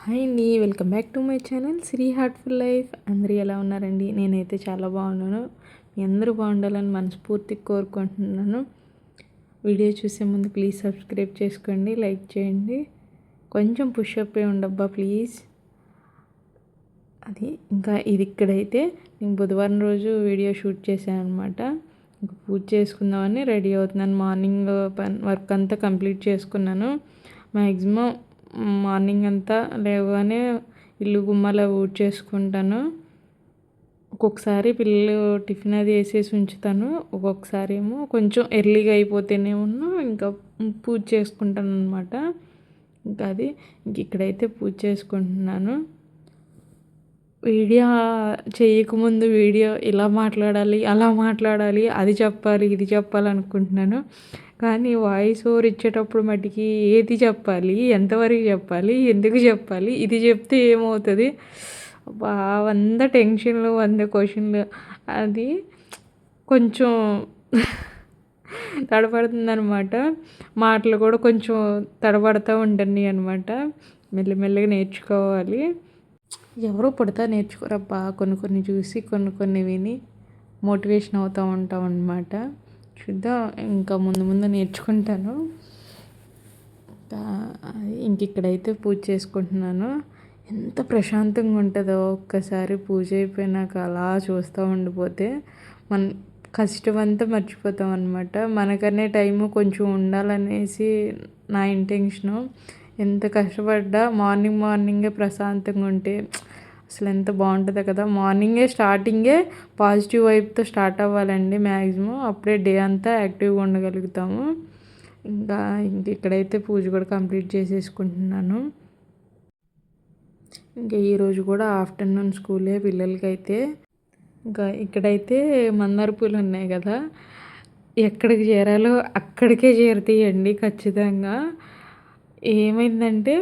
Hi అండి, welcome back to my channel Sri heartful life. అందరూ ఎలా ఉన్నారండి? నేనైతే చాలా బాగున్నాను. మీ అందరూ బాగుండాలని మనస్ఫూర్తిగా కోరుకుంటున్నాను. వీడియో చూసే ముందు ప్లీజ్ సబ్స్క్రైబ్ చేసుకోండి, లైక్ చేయండి. కొంచెం పుషప్ ఉండబ్బా ప్లీజ్. అది ఇంకా ఇది ఇక్కడైతే నేను బుధవారం రోజు వీడియో షూట్ చేశాను అనమాట. ఇంకా పూజ చేసుకుందామని రెడీ అవుతున్నాను. మార్నింగ్ వర్క్ అంతా కంప్లీట్ చేసుకున్నాను. మ్యాక్సిమం మార్నింగ్ అంతా లేవగానే ఇల్లు గుమ్మాలు ఊడ్చేసుకుంటాను. ఒక్కొక్కసారి పిల్లలు టిఫిన్ అది వేసేసి ఉంచుతాను. ఒక్కొక్కసారి ఏమో కొంచెం ఎర్లీగా అయిపోతేనేమో ఇంకా పూజ చేసుకుంటాను అనమాట. ఇంకా అది ఇక్కడైతే పూజ చేసుకుంటున్నాను. వీడియో చేయకముందు వీడియో ఇలా మాట్లాడాలి, అలా మాట్లాడాలి, అది చెప్పాలి, ఇది చెప్పాలి అనుకుంటున్నాను. కానీ వాయిస్ ఓవర్ ఇచ్చేటప్పుడు మటుకి ఏది చెప్పాలి, ఎంతవరకు చెప్పాలి, ఎందుకు చెప్పాలి, ఇది చెప్తే ఏమవుతుంది, వంద టెన్షన్లు, 100 క్వశ్చన్లు. అది కొంచెం తడబడుతుందనమాట. మాటలు కూడా కొంచెం తడబడుతూ ఉంటుంది అనమాట. మెల్లిమెల్లిగా నేర్చుకోవాలి. ఎవరో పుడతా నేర్చుకోరబ్బా. కొన్ని చూసి కొన్ని విని మోటివేషన్ అవుతూ ఉంటాం అన్నమాట. చూద్దాం, ఇంకా ముందు నేర్చుకుంటాను. ఇక్కడైతే పూజ చేసుకుంటున్నాను. ఎంత ప్రశాంతంగా ఉంటుందో ఒక్కసారి పూజ అయిపోయినాక అలా చూస్తూ ఉండిపోతే మన కష్టం అంతా మర్చిపోతాం అనమాట. మనకనే టైము కొంచెం ఉండాలనేసి నా ఇంటెన్షను. ఎంత కష్టపడ్డా మార్నింగే ప్రశాంతంగా ఉంటే అసలు ఎంత బాగుంటుందో కదా. మార్నింగే స్టార్టింగే పాజిటివ్ వైపుతో స్టార్ట్ అవ్వాలండి మ్యాక్సిమం. అప్పుడే డే అంతా యాక్టివ్గా ఉండగలుగుతాము. ఇక్కడైతే పూజ కూడా కంప్లీట్ చేసేసుకుంటున్నాను. ఇంకా ఈరోజు కూడా ఆఫ్టర్నూన్ స్కూలే పిల్లలకైతే. ఇంకా ఇక్కడైతే మందార పూలు ఉన్నాయి కదా, ఎక్కడికి చేరాలో అక్కడికే చేరుతాయండి ఖచ్చితంగా. ఏమైందంటే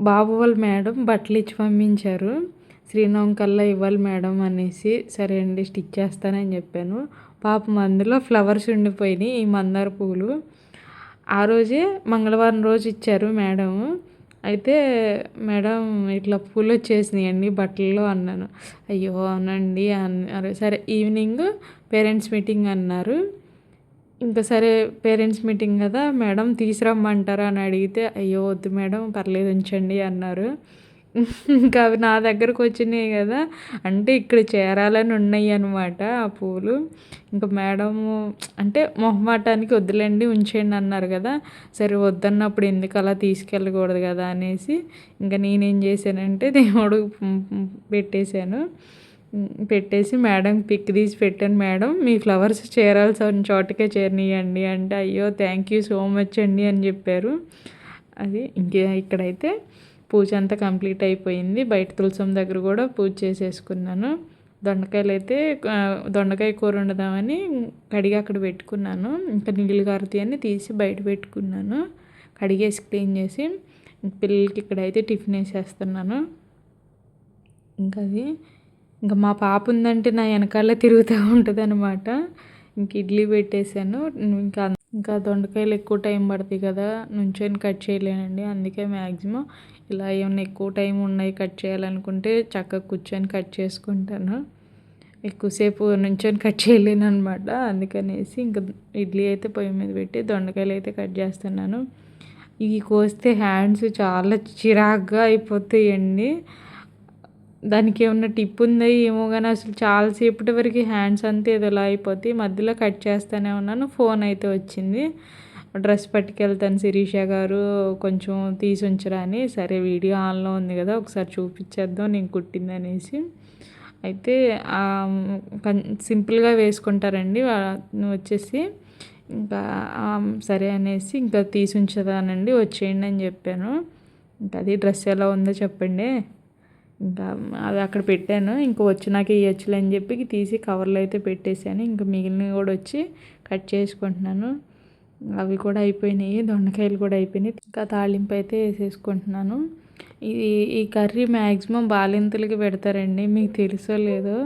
బాబు వాళ్ళ మేడం బట్టలు ఇచ్చి పంపించారు. శ్రీనవం కల్లా ఇవ్వాలి మేడం అనేసి. సరే అండి స్టిచ్ చేస్తానని చెప్పాను. పాపం అందులో ఫ్లవర్స్ ఉండిపోయినాయి, ఈ మందార పూలు. ఆ రోజే మంగళవారం రోజు ఇచ్చారు మేడం. అయితే మేడం ఇట్లా పూలు వచ్చేసినాయండి బట్టల్లో అన్నాను. అయ్యో అవునండి అన్నారు. సరే ఈవినింగ్ పేరెంట్స్ మీటింగ్ అన్నారు. ఇంకా సరే పేరెంట్స్ మీటింగ్ కదా మేడం తీసురమ్మంటారా అని అడిగితే, అయ్యో వద్దు మేడం పర్లేదు ఉంచండి అన్నారు. ఇంకా అవి నా దగ్గరకు వచ్చినాయి కదా, అంటే ఇక్కడ చేరాలని ఉన్నాయి అనమాట ఆ పూలు. ఇంకా మేడము అంటే మొహమాటానికి వద్దులేండి ఉంచేయండి అన్నారు కదా. సరే వద్దన్నప్పుడు ఎందుకు అలా తీసుకెళ్ళకూడదు కదా అనేసి ఇంకా నేనేం చేశానంటే దేవుడు పెట్టేసి మేడం పిక్ తీసి పెట్టాను. మేడం మీ ఫ్లవర్స్ చేరాల్సిన చోటకే చేరనీయండి అంటే, అయ్యో థ్యాంక్ యూ సో మచ్ అండి అని చెప్పారు. అది ఇక్కడైతే పూజ అంతా కంప్లీట్ అయిపోయింది. బయట తులసం దగ్గర కూడా పూజ చేసేసుకున్నాను. దొండకాయ కూర వండుదామని కడిగి అక్కడ పెట్టుకున్నాను. ఇంకా నీళ్ళు కారుతాయని తీసి బయట పెట్టుకున్నాను. కడిగేసి క్లీన్ చేసి పిల్లలకి ఇక్కడైతే టిఫిన్ వేసేస్తున్నాను. ఇంకా మా పాప ఉందంటే నా వెనకాల తిరుగుతూ ఉంటుంది అనమాట. ఇంక ఇడ్లీ పెట్టేశాను. ఇంకా దొండకాయలు ఎక్కువ టైం పడుతుంది కదా, నుంచొని కట్ చేయలేనండి. అందుకే మ్యాక్సిమం ఇలా ఏమైనా ఎక్కువ టైం ఉన్నాయి కట్ చేయాలనుకుంటే చక్కగా కూర్చొని కట్ చేసుకుంటాను. ఎక్కువసేపు నుంచొని కట్ చేయలేను అనమాట. అందుకనేసి ఇంకా ఇడ్లీ అయితే పొయ్యి మీద పెట్టి దొండకాయలు అయితే కట్ చేస్తున్నాను. ఇవి కోస్తే హ్యాండ్స్ చాలా చిరాగ్గా అయిపోతాయండి. దానికి ఏమన్నా టిప్ ఉందా ఏమో కానీ అసలు చాలాసేపటి వరకు హ్యాండ్స్ అంతా ఏదోలా అయిపోతాయి. మధ్యలో కట్ చేస్తూనే ఉన్నాను. ఫోన్ అయితే వచ్చింది. డ్రెస్ పట్టుకెళ్తాను శిరీష గారు కొంచెం తీసి ఉంచరా అని. సరే వీడియో ఆన్లో ఉంది కదా ఒకసారి చూపించేద్దాం నేను కుట్టింది అనేసి. అయితే సింపుల్గా వేసుకుంటారండి వచ్చేసి. ఇంకా సరే అనేసి ఇంకా తీసి ఉంచదానండి వచ్చేయండి అని చెప్పాను. ఇంకా అది డ్రెస్ ఎలా ఉందో చెప్పండి. ఇంకా అది అక్కడ పెట్టాను. ఇంకా వచ్చినాక ఇవ్వచ్చులే అని చెప్పి తీసి కవర్లో అయితే పెట్టేశాను. ఇంకా మిగిలినవి కూడా వచ్చి కట్ చేసుకుంటున్నాను. అవి కూడా అయిపోయినాయి, దొండకాయలు కూడా అయిపోయినాయి. ఇంకా తాళింపు అయితే వేసేసుకుంటున్నాను. ఈ కర్రీ మ్యాక్సిమం బాలింతలకి పెడతారండి, మీకు తెలుసో లేదో.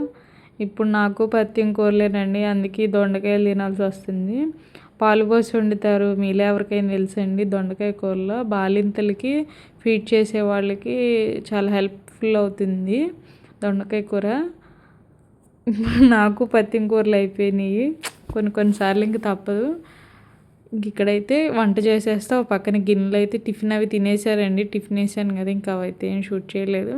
ఇప్పుడు నాకు పత్యం కూరలేనండి, అందుకే దొండకాయలు తినాల్సి వస్తుంది. పాలు పోసి వండుతారు. మీలో ఎవరికైనా తెలుసండి దొండకాయ కూరలో బాలింతలకి ఫీడ్ చేసే వాళ్ళకి చాలా హెల్ప్ఫుల్ అవుతుంది దొండకాయ కూర. నాకు పత్తిమ కూరలు అయిపోయినాయి కొన్నిసార్లు ఇంక తప్పదు. ఇంక ఇక్కడైతే వంట చేసేస్తా. ఒక పక్కన గిన్నెలు అయితే టిఫిన్ అవి తినేసారండి. టిఫిన్ వేసాను కదా, ఇంకా అవైతే ఏం షూట్ చేయలేదు.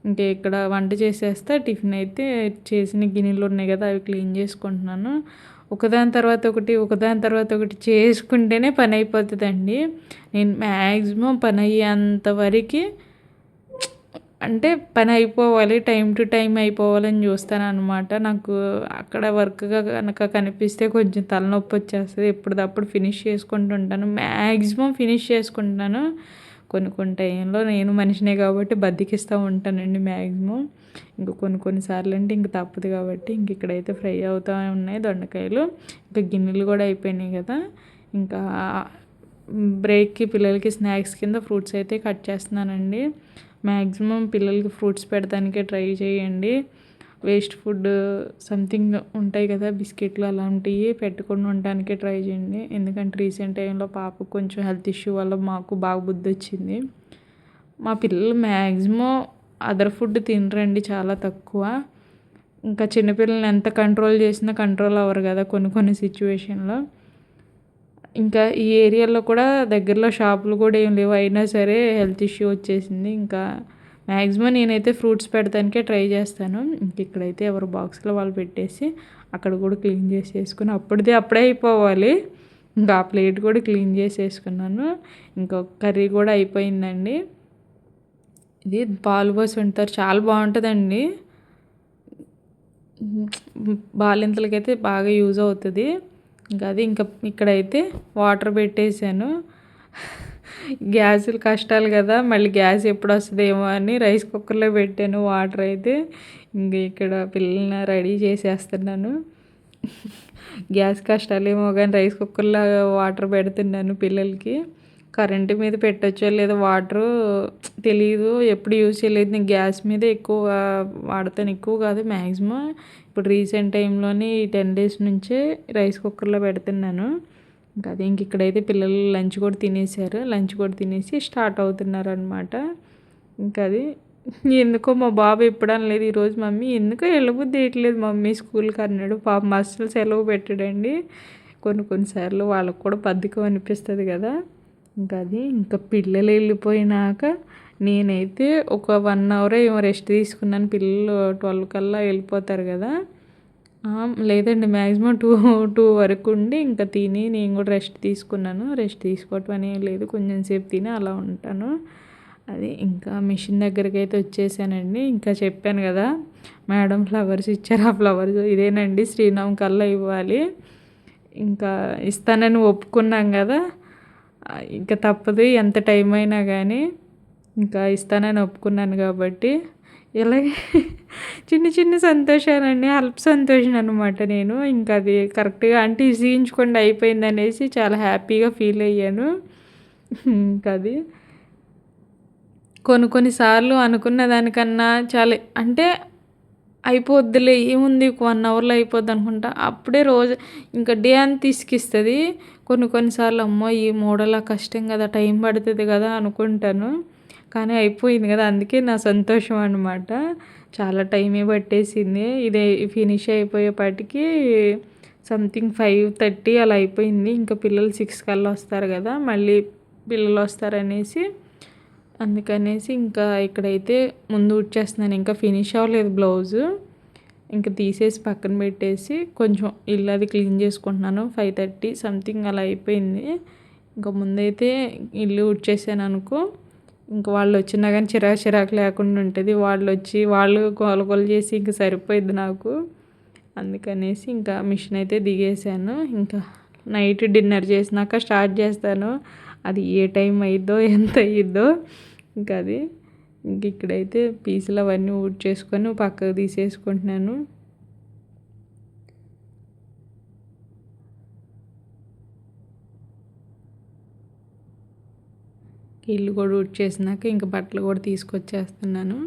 ఇంకా ఇక్కడ వంట చేసేస్తా. టిఫిన్ అయితే చేసిన గిన్నెలు ఉన్నాయి కదా, అవి క్లీన్ చేసుకుంటున్నాను. ఒకదాని తర్వాత ఒకటి చేసుకుంటేనే పని అయిపోతుందండి. నేను మ్యాక్సిమం పని అయ్యేంత వరకు అంటే పని అయిపోవాలి, టైం టు టైం అయిపోవాలని చూస్తాను అనమాట. నాకు అక్కడ వర్క్గా కనుక కనిపిస్తే కొంచెం తలనొప్పి వచ్చేస్తుంది. ఎప్పటికప్పుడు ఫినిష్ చేసుకుంటుంటాను, మ్యాక్సిమం ఫినిష్ చేసుకుంటాను. కొన్ని టైంలో నేను మనిషినే కాబట్టి బద్దకిస్తూ ఉంటానండి మ్యాక్సిమం. ఇంకా కొన్నిసార్లు అంటే ఇంక తప్పదు కాబట్టి ఇంక ఇక్కడైతే ఫ్రై అవుతూ ఉన్నాయి దొండకాయలు. ఇంకా గిన్నెలు కూడా అయిపోయినాయి కదా, ఇంకా బ్రేక్కి పిల్లలకి స్నాక్స్ కింద ఫ్రూట్స్ అయితే కట్ చేస్తున్నానండి. మ్యాక్సిమం పిల్లలకి ఫ్రూట్స్ పెడతానికే ట్రై చేయండి. వేస్ట్ ఫుడ్ సంథింగ్ ఉంటాయి కదా, బిస్కెట్లు అలాంటివి పెట్టకుండా ఉండడానికే ట్రై చేయండి. ఎందుకంటే రీసెంట్ టైంలో పాపకు కొంచెం హెల్త్ ఇష్యూ వల్ల మాకు బాగా బుద్ధి వచ్చింది. మా పిల్లలు మ్యాక్సిమం అదర్ ఫుడ్ తినరండి, చాలా తక్కువ. ఇంకా చిన్నపిల్లల్ని ఎంత కంట్రోల్ చేసినా కంట్రోల్ అవ్వరు కదా కొన్ని సిచ్యువేషన్లో. ఇంకా ఈ ఏరియాలో కూడా దగ్గరలో షాపులు కూడా ఏం లేవు, అయినా సరే హెల్త్ ఇష్యూ వచ్చేసింది. ఇంకా మ్యాక్సిమం నేనైతే ఫ్రూట్స్ పెడతానికే ట్రై చేస్తాను. ఇంక ఇక్కడైతే ఎవరు బాక్స్లో వాళ్ళు పెట్టేసి అక్కడ కూడా క్లీన్ చేసేసుకుని అప్పుడే అయిపోవాలి. ఇంకా ఆ ప్లేట్ కూడా క్లీన్ చేసేసుకున్నాను. ఇంకా కర్రీ కూడా అయిపోయిందండి. ఇది పాలు పోసి వండుతారు, చాలా బాగుంటుందండి. బాలింతలకైతే బాగా యూజ్ అవుతుంది. ఇంకా ఇక్కడైతే వాటర్ పెట్టేశాను. గ్యాసులు కష్టాలు కదా, మళ్ళీ గ్యాస్ ఎప్పుడు వస్తుందేమో అని రైస్ కుక్కర్లో పెట్టాను వాటర్ అయితే. ఇంక ఇక్కడ పిల్లల్ని రెడీ చేసేస్తున్నాను. గ్యాస్ కష్టాలేమో కానీ రైస్ కుక్కర్లో వాటర్ పెడుతున్నాను పిల్లలకి. కరెంటు మీద పెట్టచ్చో లేదో వాటరు తెలీదు, ఎప్పుడు యూజ్ చేయలేదు. నేను గ్యాస్ మీద ఎక్కువ వాడతాను, ఎక్కువ కాదు మ్యాక్సిమం. ఇప్పుడు రీసెంట్ టైంలోని 10 days నుంచే రైస్ కుక్కర్లో పెడుతున్నాను. ఇంకా అది ఇక్కడైతే పిల్లలు లంచ్ కూడా తినేసారు. లంచ్ కూడా తినేసి స్టార్ట్ అవుతున్నారు అనమాట. ఇంకా అది ఎందుకో మా బాబు ఎప్పుడు అనలేదు ఈరోజు, మమ్మీ ఎందుకో వెళ్ళబుద్ధి వేయట్లేదు మమ్మీ స్కూల్కి అన్నాడు. పాపం అస్సలు సెలవు పెట్టాడండి. కొన్నిసార్లు వాళ్ళకు కూడా బద్ధకం అనిపిస్తుంది కదా. ఇంకా పిల్లలు వెళ్ళిపోయినాక నేనైతే ఒక 1 hour ఏమో రెస్ట్ తీసుకున్నాను. పిల్లలు 12 కల్లా వెళ్ళిపోతారు కదా. లేదండి, మ్యాక్సిమం 2 వరకు ఉండి ఇంకా తిని నేను కూడా రెస్ట్ తీసుకున్నాను. రెస్ట్ తీసుకోవటం అనేది లేదు, కొంచెం సేపు తిని అలా ఉంటాను. అది ఇంకా మిషన్ దగ్గరికి అయితే వచ్చేసానండి. ఇంకా చెప్పాను కదా మేడం ఫ్లవర్స్ ఇచ్చారు, ఆ ఫ్లవర్స్ ఇదేనండి శ్రీరామ్ కల్లా ఇవ్వాలి. ఇంకా ఇస్తానని ఒప్పుకున్నాం కదా, ఇంకా తప్పదు ఎంత టైం అయినా కానీ. ఇంకా ఇస్తానని ఒప్పుకున్నాను కాబట్టి ఇలాగే చిన్న సంతోషాలండి, అల్ప సంతోషం అనమాట. నేను ఇంకా అది కరెక్ట్గా అంటే ఇసిగించకుండా అయిపోయింది అనేసి చాలా హ్యాపీగా ఫీల్ అయ్యాను. ఇంకా అది కొన్నిసార్లు అనుకున్న దానికన్నా చాలా అంటే అయిపోద్దిలే ఏముంది 1 hourలో అయిపోద్ది అనుకుంటా, అప్పుడే రోజు ఇంకా డే అంతా తీసుకిస్తుంది. కొన్నిసార్లు అమ్మో ఈ మోడలా కష్టం కదా, టైం పడుతుంది కదా అనుకుంటాను. కానీ అయిపోయింది కదా, అందుకే నా సంతోషం అనమాట. చాలా టైమే పట్టేసింది. ఇదే ఫినిష్ అయిపోయేపాటికి సంథింగ్ 5:30 అలా అయిపోయింది. ఇంకా పిల్లలు 6 కల్లా వస్తారు కదా, మళ్ళీ పిల్లలు వస్తారనేసి అందుకనేసి ఇంకా ఇక్కడైతే ముందు ఉడ్చేస్తున్నాను. ఇంకా ఫినిష్ అవ్వలేదు బ్లౌజు. ఇంకా తీసేసి పక్కన పెట్టేసి కొంచెం ఇల్లు అది క్లీన్ చేసుకుంటున్నాను. 5:30 సంథింగ్ అలా అయిపోయింది. ఇంకా ముందైతే ఇల్లు ఉడ్చేసాను అనుకో, ఇంక వాళ్ళు వచ్చినా కానీ చిరాకు లేకుండా ఉంటుంది. వాళ్ళు గోల చేసి ఇంక సరిపోయిద్ది నాకు. అందుకనేసి ఇంకా మిషన్ అయితే దిగేసాను. ఇంకా నైట్ డిన్నర్ చేసినాక స్టార్ట్ చేస్తాను. అది ఏ టైం అయిద్దో ఎంత అయ్యిద్దో. ఇంకా అది ఇక్కడైతే పీసులు అవన్నీ ఊడ్చేసుకొని పక్కకు తీసేసుకుంటున్నాను. ఇల్లు కూడా ఊడ్చేసినాక ఇంకా బట్టలు కూడా తీసుకొచ్చేస్తున్నాను.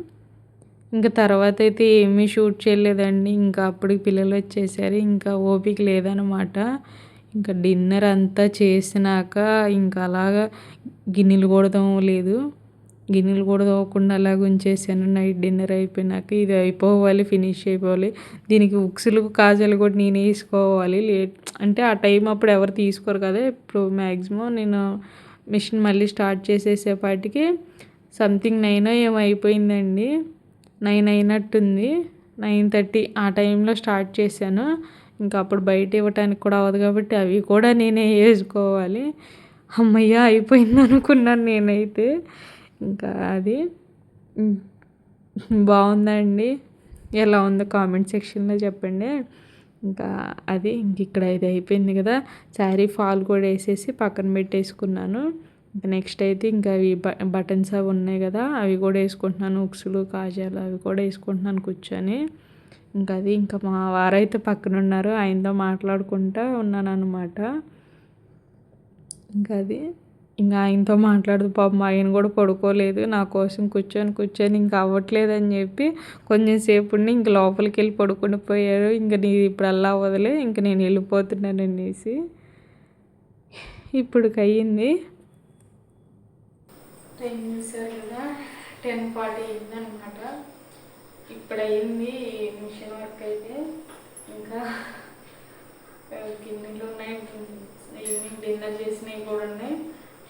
ఇంకా తర్వాత అయితే ఏమీ షూట్ చేయలేదండి. ఇంకా అప్పటికి పిల్లలు వచ్చేసారు. ఇంకా ఓపిక లేదనమాట. ఇంకా డిన్నర్ అంతా చేసినాక ఇంకా అలాగా గిన్నెలు కూడా తోమలేదు. గిన్నెలు కూడా తోమకుండా అలాగ ఉంచేసాను. నైట్ డిన్నర్ అయిపోయినాక ఇది అయిపోవాలి, ఫినిష్ అయిపోవాలి. దీనికి ఉక్సులు కాజాలు కూడా నేనే వేసుకోవాలి. లేట్ అంటే ఆ టైం అప్పుడు ఎవరు తీసుకోరు కదా. ఇప్పుడు మ్యాక్సిమం నేను మిషన్ మళ్ళీ స్టార్ట్ చేసేసేపాటికి సంథింగ్ 9 ఏమో అయిపోయిందండి. 9 అయినట్టుంది. 9:30 ఆ టైంలో స్టార్ట్ చేశాను. ఇంకా అప్పుడు బయట ఇవ్వటానికి కూడా అవ్వదు కాబట్టి అవి కూడా నేనే వేసుకోవాలి. అమ్మయ్య అయిపోయింది అనుకున్నాను నేనైతే. ఇంకా అది బాగుందండి. ఎలా ఉందో కామెంట్ సెక్షన్లో చెప్పండి. ఇంకా అది ఇక్కడ ఇది అయిపోయింది కదా. శారీ ఫాల్ కూడా వేసేసి పక్కన పెట్టేసుకున్నాను. ఇంకా నెక్స్ట్ అయితే ఇంకా అవి బటన్స్ అవి ఉన్నాయి కదా, అవి కూడా వేసుకుంటున్నాను. ఉక్సులు కాజాలు అవి కూడా వేసుకుంటున్నాను కూర్చొని. ఇంకా మా వారైతే పక్కన ఉన్నారు, ఆయనతో మాట్లాడుకుంటూ ఉన్నాను అనమాట. ఇంకా ఆయనతో మాట్లాడుతూ పాపం ఆయన కూడా పడుకోలేదు. నా కోసం కూర్చొని ఇంకా అవ్వట్లేదని చెప్పి కొంచెం సేపు ఉండి ఇంక లోపలికి వెళ్ళి పడుకొని పోయారు. ఇంక నీది ఇప్పుడు అలా అవ్వదులే, ఇంక నేను వెళ్ళిపోతున్నాను అనేసి. ఇప్పుడుకి అయ్యింది టైం చూసారు కదా, 10:40 అయింది అనమాట. ఇప్పుడు అయింది మిషన్ వర్క్ అయితే. ఇంకా గిన్నెలు ఉన్నాయి, ఈవినింగ్ డిన్నర్ చేసినవి కూడా ఉన్నాయి.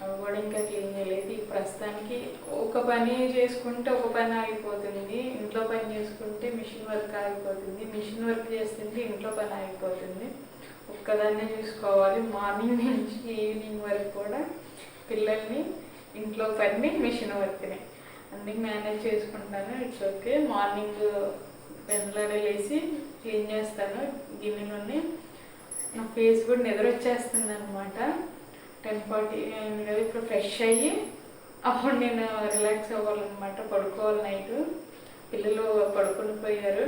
అవి కూడా ఇంకా క్లీన్ చేయలేదు. ఈ ప్రస్తుతానికి ఒక పని చేసుకుంటే ఒక పని ఆగిపోతుంది. ఇంట్లో పని చేసుకుంటే మిషన్ వర్క్ ఆగిపోతుంది. మిషన్ వర్క్ చేస్తుంటే ఇంట్లో పని ఆగిపోతుంది. ఒక్కదాన్నే చూసుకోవాలి మార్నింగ్ నుంచి ఈవినింగ్ వరకు కూడా. పిల్లల్ని, ఇంట్లో పని, మిషన్ వర్క్ని అన్నీ మేనేజ్ చేసుకుంటాను. It's okay. మార్నింగ్ పెన్లాడే లేసి క్లీన్ చేస్తాను గిన్నెలని. నా ఫేస్ కూడా నిద్ర వచ్చేస్తుంది అనమాట. 10:40 అయింది కదా. ఇప్పుడు ఫ్రెష్ అయ్యి అప్పుడు నేను రిలాక్స్ అవ్వాలన్నమాట, పడుకోవాలి. నైట్ పిల్లలు పడుకుని పోయారు.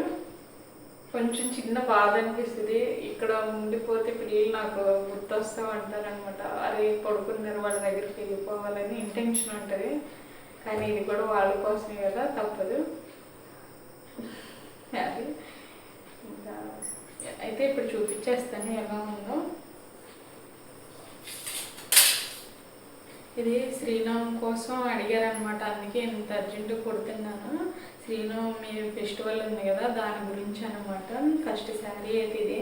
కొంచెం చిన్న బాధ అనిపిస్తుంది. ఇక్కడ ఉండిపోతే పిల్లలు నాకు గుర్తొస్తూ ఉంటారనమాట. అరే పడుకున్నారు, వాళ్ళ దగ్గరికి వెళ్ళిపోవాలని ఇంటెన్షన్ ఉంటుంది. కానీ ఇది కూడా వాళ్ళ కోసమే కదా, తప్పదు. అది ఇంకా అయితే ఇప్పుడు చూపించేస్తాను ఎలా ఉందో. ఇది శ్రీరామ్ కోసం అడిగారనమాట, అందుకే ఇంత అర్జెంటుగా కొడుతున్నాను. శ్రీరామి ఫెస్టివల్ ఉంది కదా, దాని గురించి అనమాట. ఫస్ట్ శారీ అయితే ఇది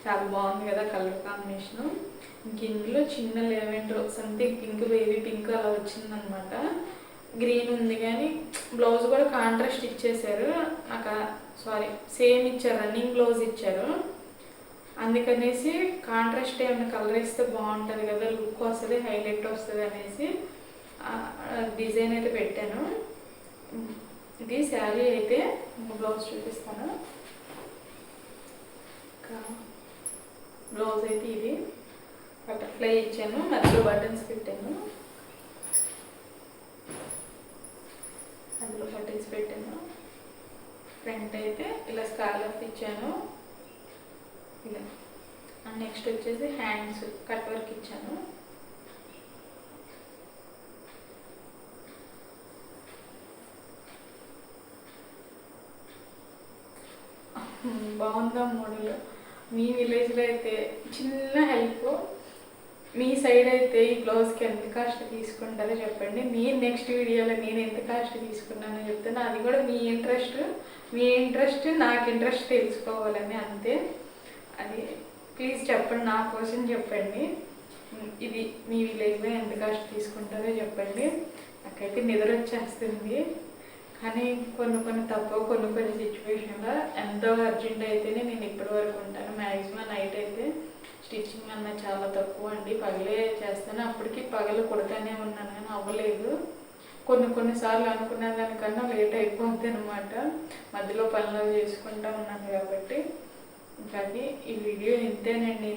చాలా బాగుంది కదా, కలర్ కాంబినేషను. ఇంక ఇందులో చిన్న lavender something pink, baby pink అలా వచ్చిందనమాట. గ్రీన్ ఉంది కానీ బ్లౌజ్ కూడా కాంట్రాస్ట్ ఇచ్చేసారు. సేమ్ ఇచ్చారు, రన్నింగ్ బ్లౌజ్ ఇచ్చారు. అందుకనేసి కాంట్రాస్ట్ ఏమైనా కలర్ వేస్తే బాగుంటుంది కదా, లుక్ వస్తుంది, హైలైట్ వస్తుంది అనేసి డిజైన్ అయితే పెట్టాను. ఇది శారీ అయితే బ్లౌజ్ చూపిస్తాను. బ్లౌజ్ అయితే ఇది బటర్ఫ్లై ఇచ్చాను, మధ్యలో బటన్స్ పెట్టాను. అందులో బటన్స్ పెట్టాను. ఫ్రంట్ అయితే ఇలా స్కాలప్ ఇచ్చాను ఇలా. నెక్స్ట్ వచ్చేసి హ్యాండ్స్ కట్ వర్క్ ఇచ్చాను. బాగుందా మోడల్? మీ విలేజ్లో అయితే చిన్న హెల్ప్, మీ సైడ్ అయితే ఈ బ్లౌజ్కి ఎంత కాస్ట్ తీసుకుంటారో చెప్పండి. నేను నెక్స్ట్ వీడియోలో నేను ఎంత కాస్ట్ తీసుకున్నానో చెప్తాను. అది కూడా మీ ఇంట్రెస్ట్ నాకు ఇంట్రెస్ట్ తెలుసుకోవాలని, అంతే. అది ప్లీజ్ చెప్పండి, నా కోసం చెప్పండి. ఇది మీ విలేజ్లో ఎంత కాస్ట్ తీసుకుంటారో చెప్పండి. నాకైతే నిద్ర వచ్చేస్తుంది, కానీ కొన్ని తక్కువ, కొన్ని సిచ్యువేషన్లో ఎంతో అర్జెంట్ అయితేనే నేను ఇప్పటి వరకు ఉంటాను. మ్యాక్సిమం నైట్ అయితే స్టిచ్చింగ్ అన్న చాలా తక్కువ అండి. పగలే చేస్తాను, అప్పటికి పగలు కొడతానే ఉన్నాను కానీ అవ్వలేదు. కొన్నిసార్లు అనుకున్న దానికన్నా లేట్ అయిపోద్ది అనమాట, మధ్యలో పనులు చేసుకుంటూ ఉన్నాను కాబట్టి. కానీ ఈ వీడియో ఇంతేనండి.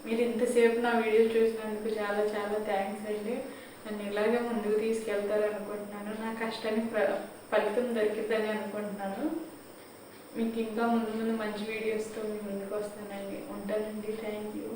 మీరు ఇంతసేపు నా వీడియో చూసినందుకు చాలా చాలా థ్యాంక్స్ అండి. నన్ను ఇలాగే ముందుకు తీసుకెళ్తారనుకుంటున్నాను. నా కష్టానికి ఫలితం దొరికిద్దని అనుకుంటున్నాను. మీకు ఇంకా ముందు మంచి వీడియోస్తో మీ ముందుకు వస్తానండి. ఉంటానండి. Thank you.